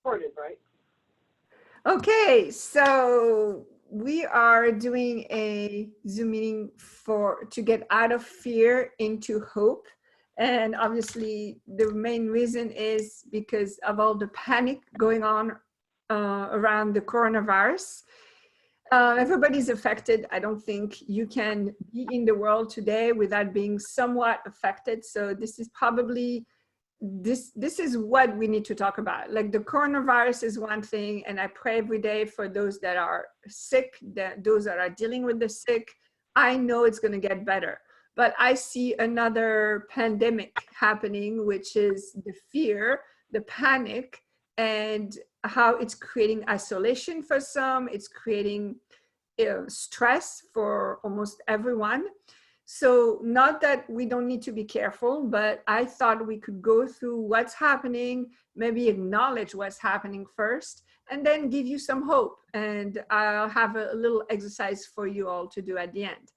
Recorded, right? Okay, so we are doing a Zoom meeting to get out of fear into hope. And obviously the main reason is because of all the panic going on around the coronavirus. Everybody's affected. I don't think you can be in the world today without being somewhat affected. So this is probably this is what we need to talk about. Like the coronavirus is one thing, and I pray every day for those that are sick, those that are dealing with the sick. I know it's going to get better, but I see another pandemic happening, which is the fear, the panic, and how it's creating isolation for some. It's creating stress for almost everyone. So not that we don't need to be careful, but I thought we could go through what's happening, maybe acknowledge what's happening first, and then give you some hope. And I'll have a little exercise for you all to do at the end.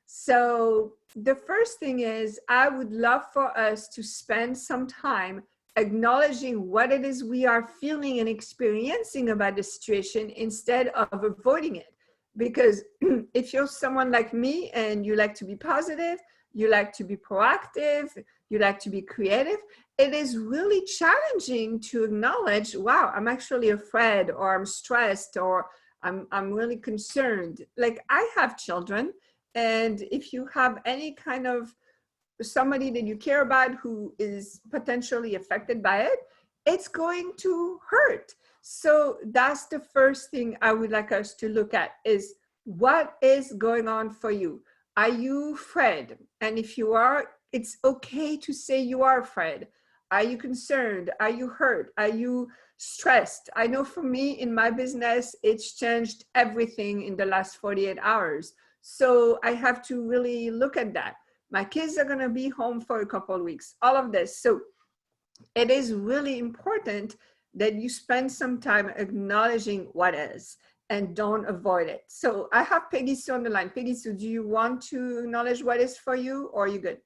So the first thing is, I would love for us to spend some time acknowledging what it is we are feeling and experiencing about the situation instead of avoiding it. Because if you're someone like me and you like to be positive, you like to be proactive, you like to be creative, it is really challenging to acknowledge, wow, I'm actually afraid, or I'm stressed, or I'm really concerned. Like, I have children, and if you have any kind of somebody that you care about who is potentially affected by it, it's going to hurt. So that's the first thing I would like us to look at is, what is going on for you? Are you afraid? And if you are, it's okay to say you are afraid. Are you concerned? Are you hurt? Are you stressed? I know for me in my business, it's changed everything in the last 48 hours. So I have to really look at that. My kids are going to be home for a couple of weeks, all of this. So it is really important that you spend some time acknowledging what is and don't avoid it. So I have Peggy Sue on the line. Peggy Sue, do you want to acknowledge what is for you, or are you good?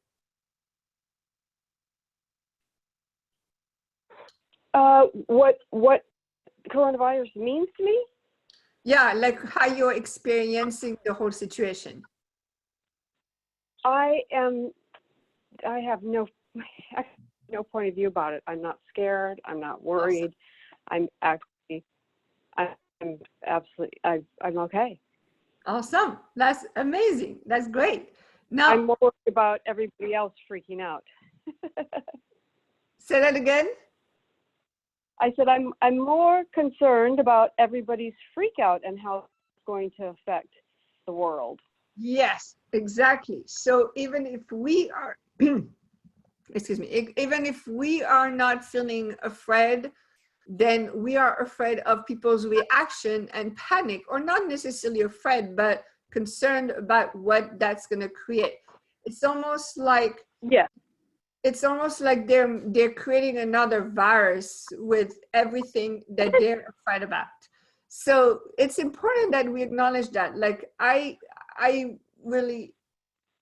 What coronavirus means to me? Yeah, like how you're experiencing the whole situation. I have no point of view about it. I'm not scared. I'm not worried. I'm actually, I'm absolutely, I'm okay. Awesome. That's amazing. That's great. Now, I'm more worried about everybody else freaking out. say that again. I said I'm more concerned about everybody's freak out and how it's going to affect the world. Yes, exactly. So even if we are, excuse me, even if we are not feeling afraid, then we are afraid of people's reaction and panic, or not necessarily afraid, but concerned about what that's going to create. It's almost like, Yeah. it's almost like they're creating another virus with everything that they're afraid about. So it's important that we acknowledge that. Like I really,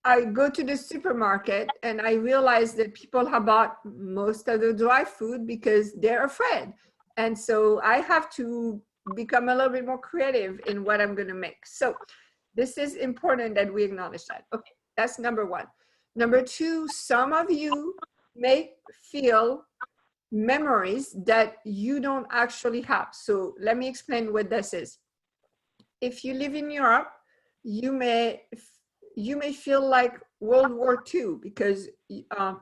I go to the supermarket and I realize that people have bought most of the dry food because they're afraid. And so I have to become a little bit more creative in what I'm going to make. So this is important that we acknowledge that. Okay, that's number one. Number two, some of you may feel memories that you don't actually have. So let me explain what this is. If you live in Europe, you may feel like World War II, because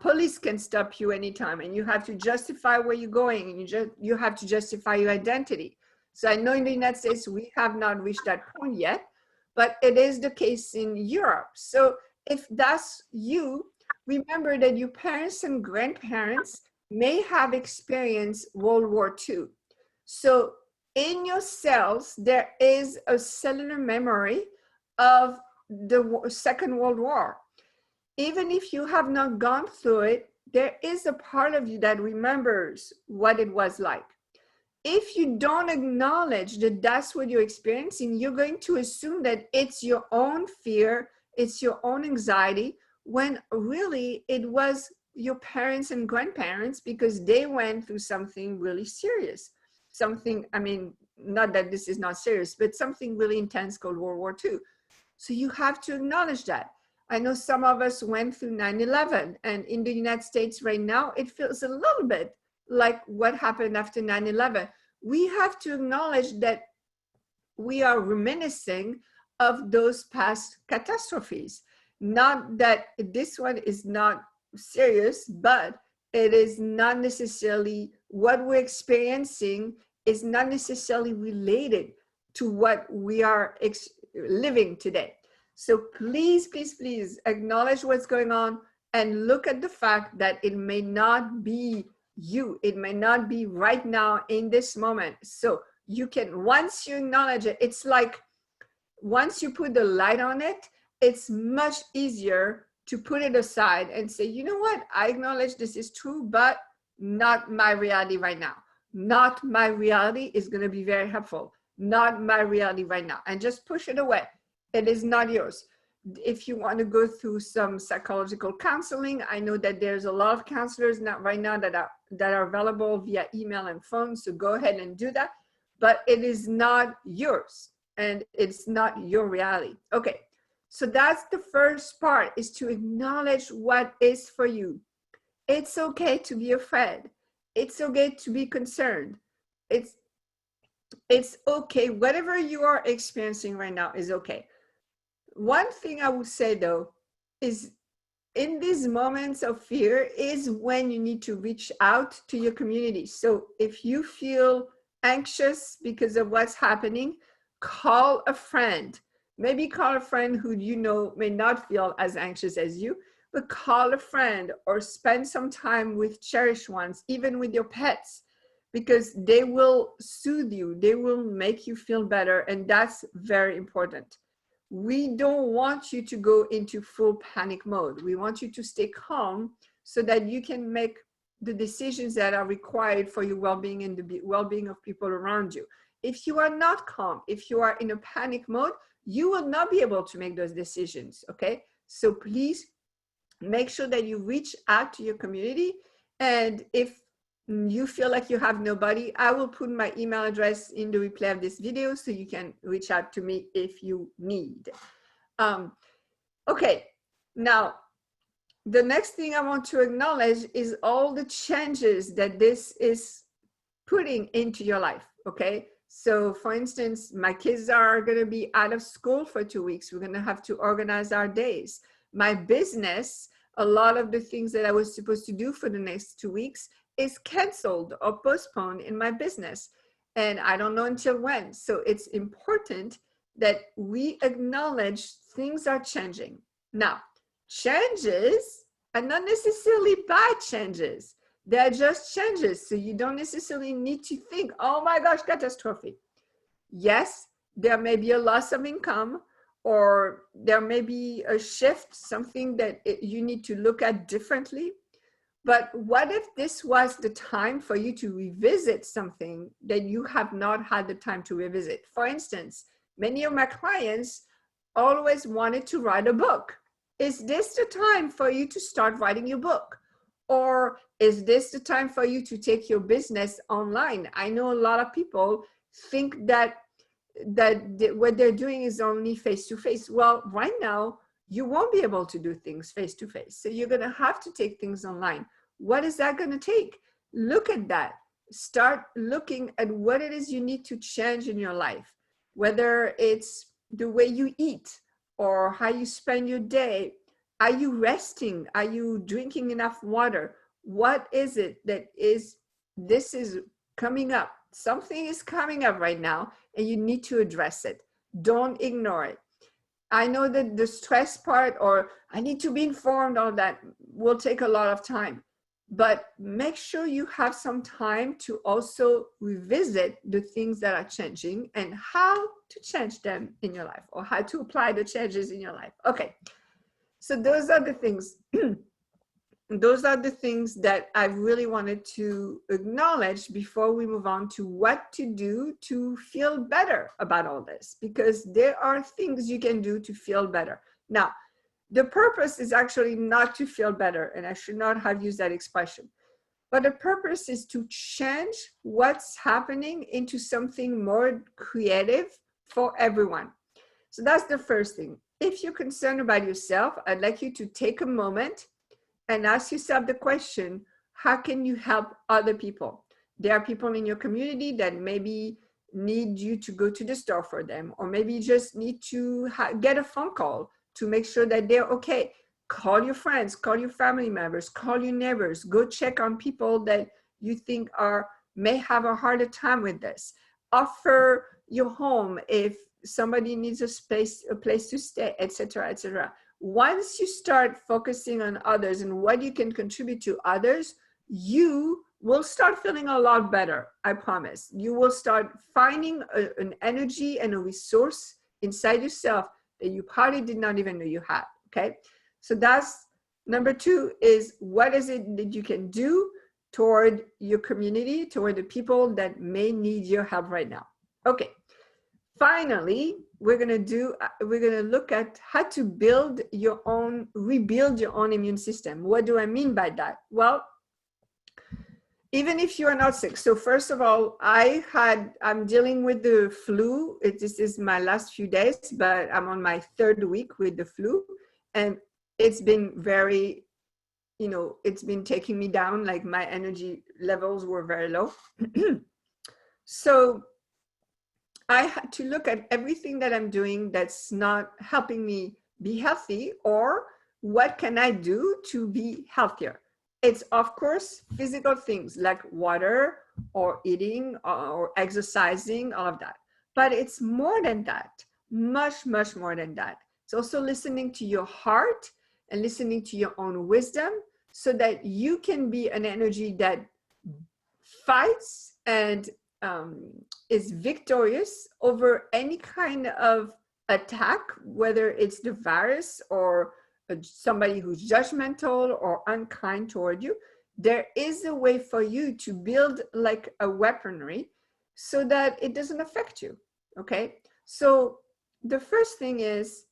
police can stop you anytime, and you have to justify where you're going, and you have to justify your identity. So I know in the United States we have not reached that point yet, but it is the case in Europe. So if that's you, remember that your parents and grandparents may have experienced World War II. So in your cells, there is a cellular memory of the Second World War. Even if you have not gone through it, there is a part of you that remembers what it was like. If you don't acknowledge that that's what you're experiencing, you're going to assume that it's your own fear, it's your own anxiety, when really it was your parents and grandparents, because they went through something really serious. something, I mean, not that this is not serious, but something really intense called World War II. So you have to acknowledge that. I know some of us went through 9/11, and in the United States right now, it feels a little bit like what happened after 9/11. We have to acknowledge that we are reminiscing of those past catastrophes. Not that this one is not serious, but it is not necessarily what we're experiencing is not necessarily related to what we are living today. So please, please, please acknowledge what's going on and look at the fact that it may not be you. It may not be right now in this moment. So you can, once you acknowledge it, it's like once you put the light on it, it's much easier to put it aside and say, you know what, I acknowledge this is true, but not my reality right now. Not my reality is going to be very helpful. Not my reality right now. And just push it away. It is not yours. If you want to go through some psychological counseling, I know that there's a lot of counselors right now that are available via email and phone. So go ahead and do that. But it is not yours and it's not your reality. Okay, so that's the first part, is to acknowledge what is for you. It's okay to be afraid. It's okay to be concerned. It's okay. Whatever you are experiencing right now is okay. One thing I would say though is in these moments of fear is when you need to reach out to your community. So if you feel anxious because of what's happening, call a friend. Maybe call a friend who you know may not feel as anxious as you, but call a friend or spend some time with cherished ones, even with your pets, because they will soothe you. They will make you feel better. And that's very important. We don't want you to go into full panic mode. We want you to stay calm so that you can make the decisions that are required for your well-being and the well-being of people around you. If you are not calm, if you are in a panic mode, you will not be able to make those decisions, okay? So please make sure that you reach out to your community. And if you feel like you have nobody, I will put my email address in the replay of this video so you can reach out to me if you need. Okay, now the next thing I want to acknowledge is all the changes that this is putting into your life, okay? So for instance, my kids are gonna be out of school for 2 weeks. We're gonna have to organize our days. My business, a lot of the things that I was supposed to do for the next 2 weeks is canceled or postponed in my business. And I don't know until when. So it's important that we acknowledge things are changing. Now, changes are not necessarily bad changes. They're just changes. So you don't necessarily need to think, oh my gosh, catastrophe. Yes, there may be a loss of income, or there may be a shift, something that you need to look at differently. But what if this was the time for you to revisit something that you have not had the time to revisit? For instance, many of my clients always wanted to write a book. Is this the time for you to start writing your book? Or is this the time for you to take your business online? I know a lot of people think that what they're doing is only face-to-face. Well, right now, you won't be able to do things face-to-face. So you're gonna have to take things online. What is that gonna take? Look at that. Start looking at what it is you need to change in your life, whether it's the way you eat or how you spend your day. Are you resting? Are you drinking enough water? What is it that this is coming up? Something is coming up right now and you need to address it. Don't ignore it. I know that the stress part, or I need to be informed, all that will take a lot of time, but make sure you have some time to also revisit the things that are changing and how to change them in your life, or how to apply the changes in your life. Okay, so those are the things. Those are the things that I really wanted to acknowledge before we move on to what to do to feel better about all this, because there are things you can do to feel better. Now, the purpose is actually not to feel better, and I should not have used that expression. But the purpose is to change what's happening into something more creative for everyone. So that's the first thing. If you're concerned about yourself, I'd like you to take a moment and ask yourself the question, how can you help other people? There are people in your community that maybe need you to go to the store for them, or maybe you just need to get a phone call to make sure that they're okay. Call your friends, call your family members, call your neighbors, go check on people that you think may have a harder time with this. Offer your home if somebody needs a place to stay, etc., etc. Once you start focusing on others and what you can contribute to others, you will start feeling a lot better. I promise. You will start finding an energy and a resource inside yourself that you probably did not even know you had. Okay. So that's number 2, is what is it that you can do toward your community, toward the people that may need your help right now. Okay. Finally, we're going to look at how to rebuild your own immune system. What do I mean by that? Well, even if you are not sick. So first of all, I'm dealing with the flu. This is my last few days, but I'm on my 3rd week with the flu. And it's been very, it's been taking me down. Like my energy levels were very low. So I had to look at everything that I'm doing that's not helping me be healthy, or what can I do to be healthier? It's, of course, physical things like water or eating or exercising, all of that. But it's more than that, much, much more than that. It's also listening to your heart and listening to your own wisdom so that you can be an energy that fights and is victorious over any kind of attack, whether it's the virus or somebody who's judgmental or unkind toward you. There is a way for you to build like a weaponry so that it doesn't affect you. Okay. So the first thing is,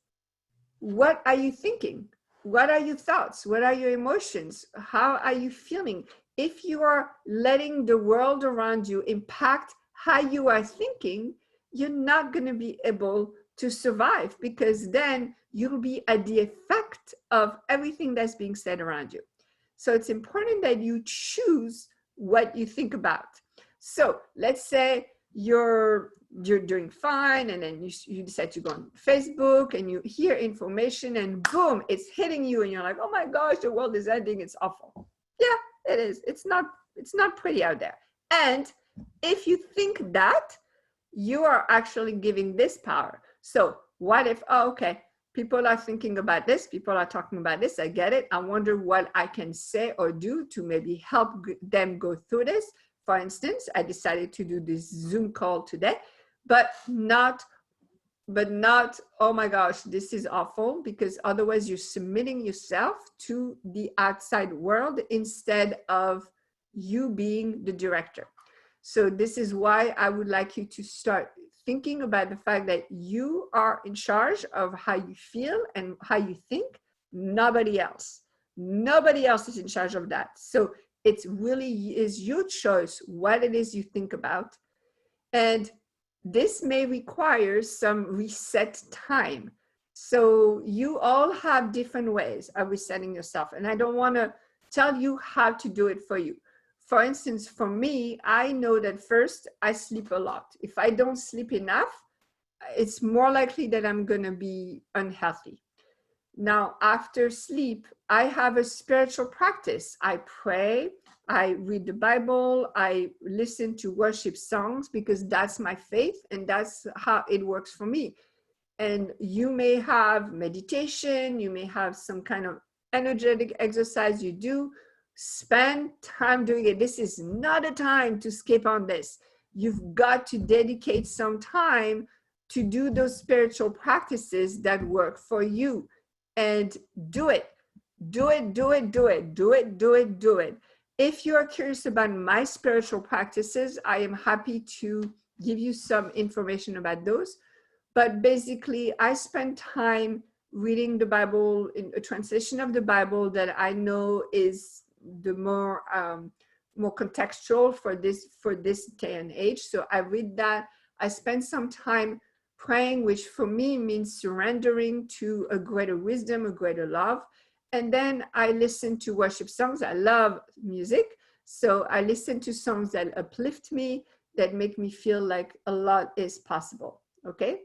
what are you thinking? What are your thoughts? What are your emotions? How are you feeling? If you are letting the world around you impact how you are thinking, you're not going to be able to survive, because then you'll be at the effect of everything that's being said around you. So it's important that you choose what you think about. So let's say you're doing fine, and then you decide to go on Facebook and you hear information and boom, it's hitting you and you're like, oh my gosh, the world is ending, it's awful. Yeah, it is. It's not pretty out there. And if you think that, you are actually giving this power. So what if, oh, okay, people are thinking about this, people are talking about this, I get it. I wonder what I can say or do to maybe help them go through this. For instance, I decided to do this Zoom call today, but not, oh my gosh, this is awful, because otherwise you're submitting yourself to the outside world instead of you being the director. So this is why I would like you to start thinking about the fact that you are in charge of how you feel and how you think, nobody else. Nobody else is in charge of that. So it really is your choice what it is you think about. And this may require some reset time. So you all have different ways of resetting yourself. And I don't want to tell you how to do it for you. For instance, for me, I know that first, I sleep a lot. If I don't sleep enough, it's more likely that I'm going to be unhealthy. Now, after sleep, I have a spiritual practice. I pray, I read the Bible, I listen to worship songs, because that's my faith and that's how it works for me. And you may have meditation, you may have some kind of energetic exercise you do. Spend time doing it. This is not a time to skip on this. You've got to dedicate some time to do those spiritual practices that work for you, and do it. Do it, do it, do it, do it, do it, do it. If you are curious about my spiritual practices, I am happy to give you some information about those. But basically, I spend time reading the Bible in a translation of the Bible that I know is the more more contextual for this day and age. So I read that. I spend some time praying, which for me means surrendering to a greater wisdom, a greater love. And then I listen to worship songs. I love music. So I listen to songs that uplift me, that make me feel like a lot is possible. Okay.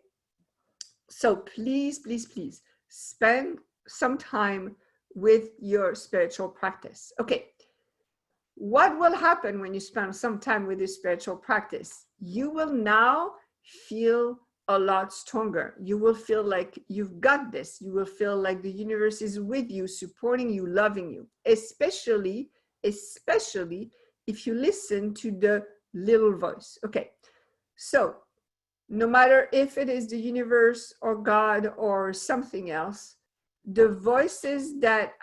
So please, please, please spend some time with your spiritual practice. Okay. What will happen when you spend some time with your spiritual practice? You will now feel a lot stronger. You will feel like you've got this. You will feel like the universe is with you, supporting you, loving you, especially if you listen to the little voice. Okay. So no matter if it is the universe or God or something else, the voices that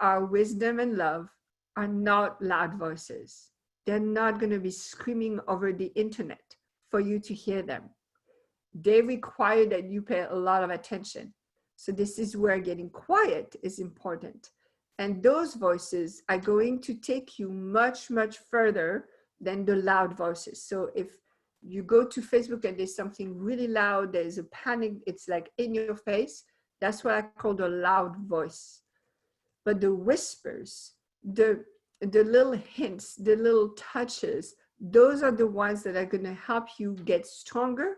are wisdom and love are not loud voices. They're not going to be screaming over the internet for you to hear them. They require that you pay a lot of attention. So this is where getting quiet is important. And those voices are going to take you much, much further than the loud voices. So if you go to Facebook and there's something really loud, there's a panic, it's like in your face, that's what I call the loud voice. But the whispers, the little hints, the little touches, those are the ones that are going to help you get stronger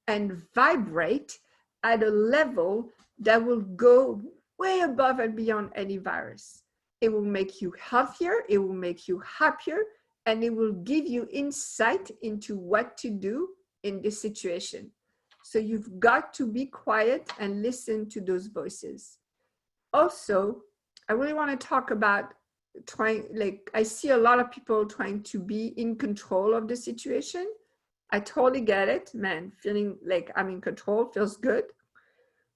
and vibrate at a level that will go way above and beyond any virus. It will make you healthier, it will make you happier, and it will give you insight into what to do in this situation. So you've got to be quiet and listen to those voices. Also, I really want to talk about I see a lot of people trying to be in control of the situation. I totally get it, man. Feeling like I'm in control feels good.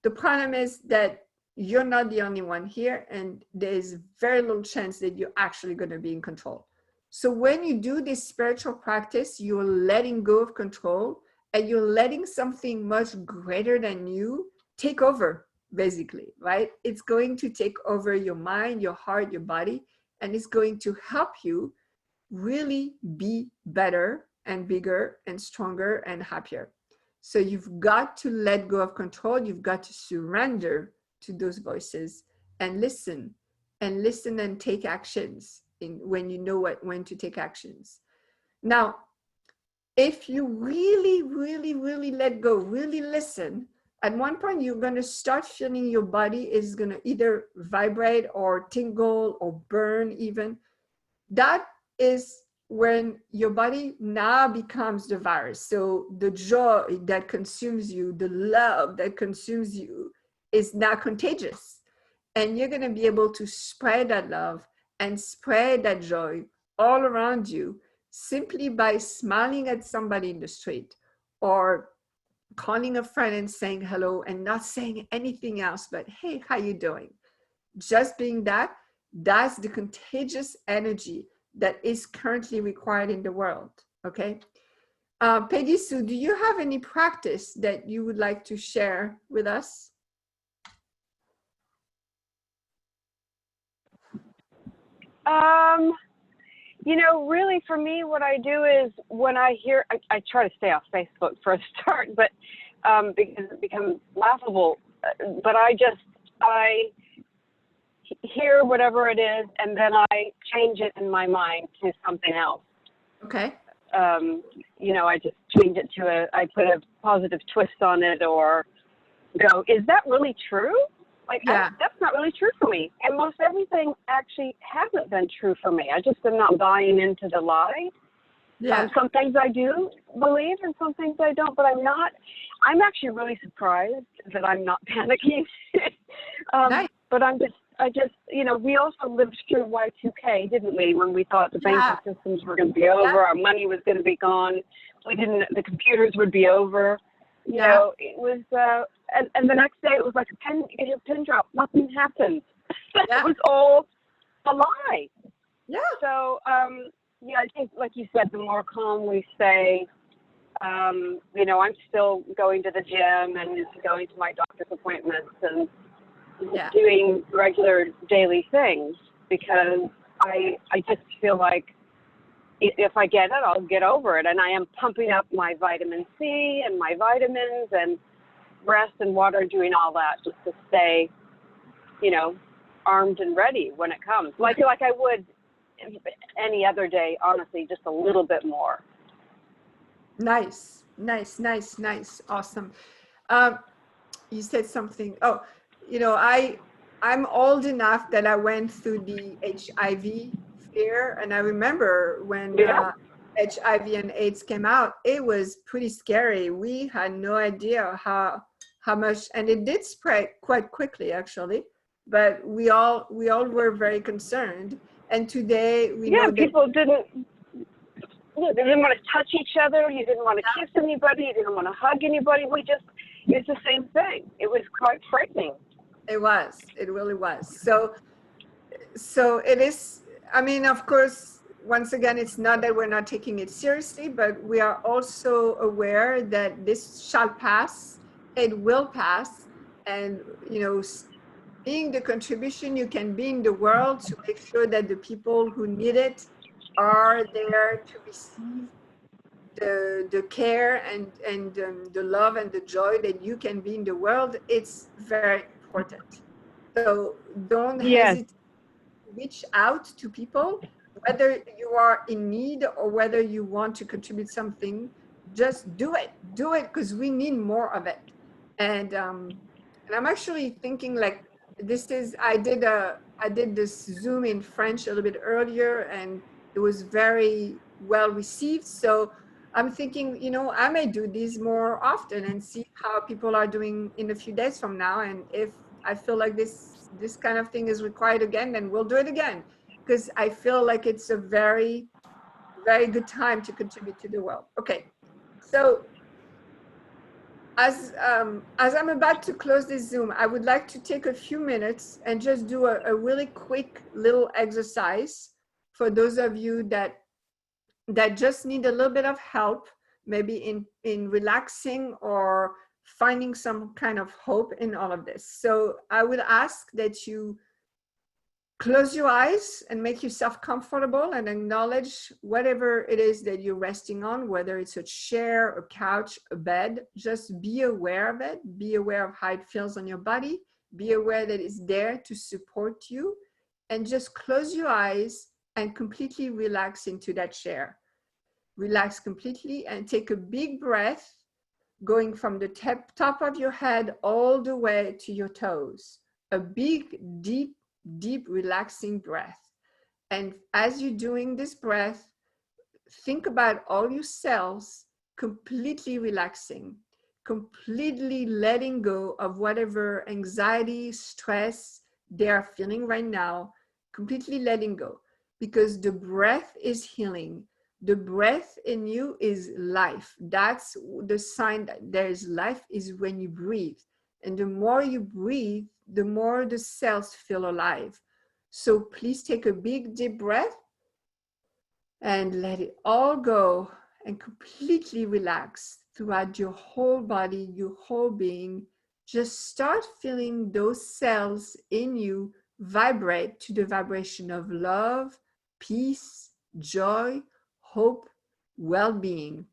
The problem is that you're not the only one here, and there's very little chance that you're actually going to be in control. So when you do this spiritual practice, you're letting go of control, and you're letting something much greater than you take over, basically, right? It's going to take over your mind, your heart, your body, and it's going to help you really be better and bigger and stronger and happier. So you've got to let go of control. You've got to surrender to those voices and listen and take actions when you know when to take actions. Now, if you really, really, really let go, really listen, at one point you're going to start feeling your body is going to either vibrate or tingle or burn even. That is when your body now becomes the virus. So the joy that consumes you, the love that consumes you is now contagious. And you're going to be able to spread that love and spread that joy all around you simply by smiling at somebody in the street or calling a friend and saying hello and not saying anything else but, hey, how you doing? Just being that's the contagious energy that is currently required in the world, okay? Peggy Sue, do you have any practice that you would like to share with us? You know, really for me, what I do is when I hear, I try to stay off Facebook for a start, but because it becomes laughable, but I hear whatever it is, and then I change it in my mind to something else. Okay. You know, I just change it to I put a positive twist on it, or go, is that really true? Like, yeah. That's not really true for me. And most everything actually hasn't been true for me. I just am not buying into the lie. Yeah. Some things I do believe and some things I don't, but I'm actually really surprised that I'm not panicking. Nice. But I just, you know, we also lived through Y2K, didn't we? When we thought the banking systems were going to be over, our money was going to be gone. The computers would be over. You know, it was, and the next day it was like a pin drop. Nothing happened. It was all a lie. Yeah. So, I think, like you said, the more calm we stay, you know, I'm still going to the gym and going to my doctor's appointments and doing regular daily things because I just feel like if I get it, I'll get over it. And I am pumping up my vitamin C and my vitamins and rest and water, doing all that just to stay, you know, armed and ready when it comes. Like I would any other day, honestly, just a little bit more. Nice, nice, nice, nice. Awesome. You said something. Oh, you know, I'm old enough that I went through the HIV fear, and I remember when HIV and AIDS came out, it was pretty scary. We had no idea how much, and it did spread quite quickly, actually. But we all were very concerned. And today we know that people didn't want to touch each other. You didn't want to kiss anybody. You didn't want to hug anybody. It's the same thing. It was quite frightening. It was. It really was. So it is. I mean, of course, once again, it's not that we're not taking it seriously, but we are also aware that this shall pass. It will pass, and you know, being the contribution you can be in the world to make sure that the people who need it are there to receive the care and the love and the joy that you can be in the world, it's very important. So don't hesitate to reach out to people, whether you are in need or whether you want to contribute something. Just do it because we need more of it. And I'm actually thinking, like, I did this Zoom in French a little bit earlier, and it was very well received. So I'm thinking, you know, I may do these more often and see how people are doing in a few days from now. And if I feel like this kind of thing is required again, then we'll do it again, because I feel like it's a very, very good time to contribute to the world. Okay, so as I'm about to close this Zoom, I would like to take a few minutes and just do a really quick little exercise for those of you that just need a little bit of help, maybe in relaxing or finding some kind of hope in all of this. So I would ask that you close your eyes and make yourself comfortable and acknowledge whatever it is that you're resting on, whether it's a chair, a couch, a bed. Just be aware of it. Be aware of how it feels on your body. Be aware that it's there to support you. And just close your eyes and completely relax into that chair. Relax completely and take a big breath, going from the top of your head all the way to your toes. A big, deep, relaxing breath. And as you're doing this breath, think about all your cells completely relaxing, completely letting go of whatever anxiety, stress they are feeling right now, completely letting go, because the breath is healing. The breath in you is life. That's the sign that there is life, is when you breathe. And the more you breathe, the more the cells feel alive. So please take a big deep breath and let it all go and completely relax throughout your whole body, your whole being. Just start feeling those cells in you vibrate to the vibration of love, peace, joy, hope, well-being.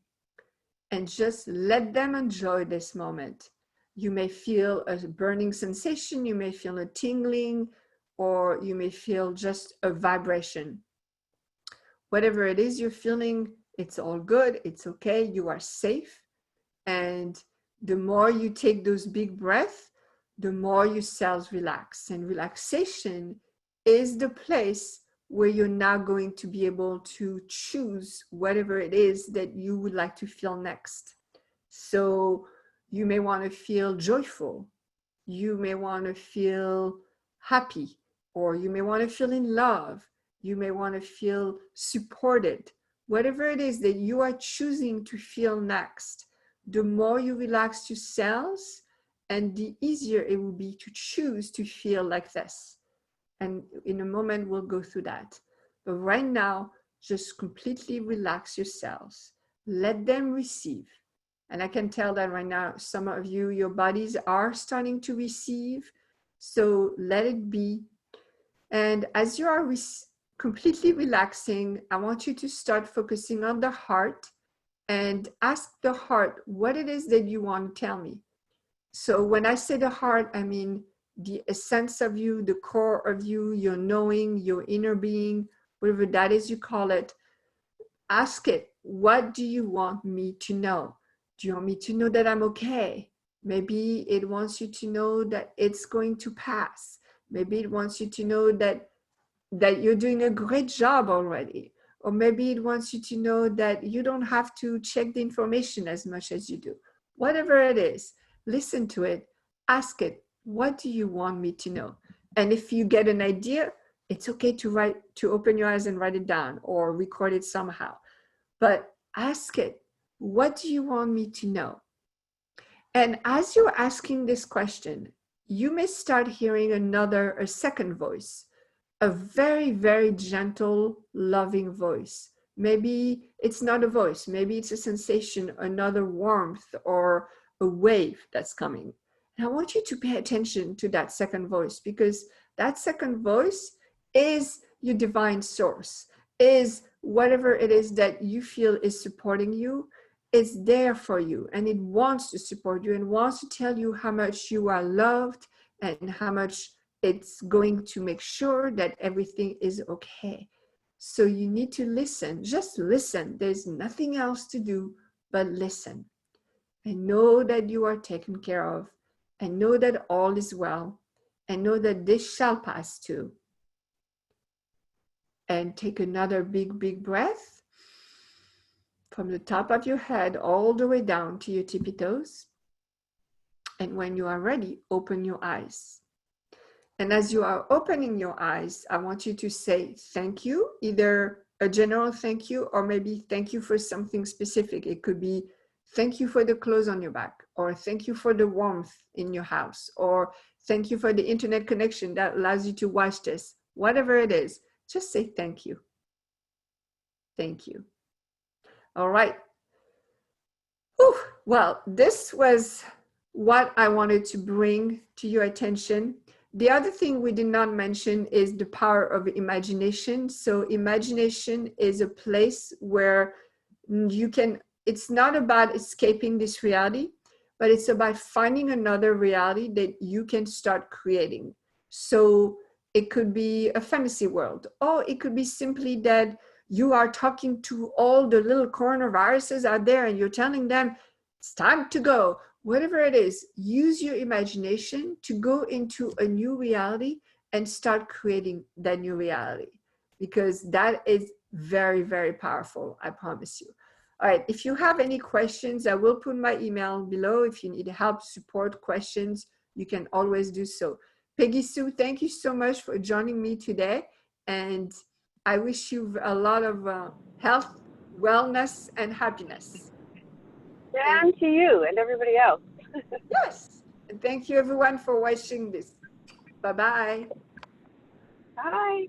And just let them enjoy this moment. You may feel a burning sensation, you may feel a tingling, or you may feel just a vibration. Whatever it is you're feeling, it's all good, it's okay, you are safe. And the more you take those big breaths, the more your cells relax. And relaxation is the place where you're now going to be able to choose whatever it is that you would like to feel next. So you may want to feel joyful, you may want to feel happy, or you may want to feel in love, you may want to feel supported. Whatever it is that you are choosing to feel next, the more you relax your cells, and the easier it will be to choose to feel like this. And in a moment, we'll go through that. But right now, just completely relax your cells. Let them receive. And I can tell that right now, some of you, your bodies are starting to receive. So let it be. And as you are completely relaxing. I want you to start focusing on the heart and ask the heart what it is that you want to tell me. So when I say the heart, I mean the essence of you, the core of you, your knowing, your inner being, whatever that is you call it. Ask it, what do you want me to know? Do you want me to know that I'm okay? Maybe it wants you to know that it's going to pass. Maybe it wants you to know that you're doing a great job already. Or maybe it wants you to know that you don't have to check the information as much as you do. Whatever it is, listen to it, ask it, what do you want me to know? And if you get an idea, it's okay to open your eyes and write it down or record it somehow. But ask it, what do you want me to know? And as you're asking this question, you may start hearing a second voice, a very, very gentle, loving voice. Maybe it's not a voice, maybe it's a sensation, another warmth or a wave that's coming. And I want you to pay attention to that second voice, because that second voice is your divine source, is whatever it is that you feel is supporting you. It's there for you, and it wants to support you and wants to tell you how much you are loved and how much it's going to make sure that everything is okay. So you need to listen, just listen. There's nothing else to do but listen. And know that you are taken care of, and know that all is well, and know that this shall pass too. And take another big, big breath from the top of your head all the way down to your tippy toes. And when you are ready, open your eyes. And as you are opening your eyes, I want you to say thank you, either a general thank you or maybe thank you for something specific. It could be thank you for the clothes on your back, or thank you for the warmth in your house, or thank you for the internet connection that allows you to watch this. Whatever it is, just say thank you. Thank you. All right. Whew. Well, this was what I wanted to bring to your attention. The other thing we did not mention is the power of imagination. So imagination is a place where you can, it's not about escaping this reality, but it's about finding another reality that you can start creating. So it could be a fantasy world, or it could be simply that you are talking to all the little coronaviruses out there and you're telling them it's time to go. Whatever it is, use your imagination to go into a new reality and start creating that new reality, because that is very, very powerful, I promise you. All right, if you have any questions, I will put my email below. If you need help, support, questions, you can always do so. Peggy Sue, thank you so much for joining me today. And I wish you a lot of health, wellness, and happiness. And to you and everybody else. Yes. And thank you everyone for watching this. Bye-bye. Bye.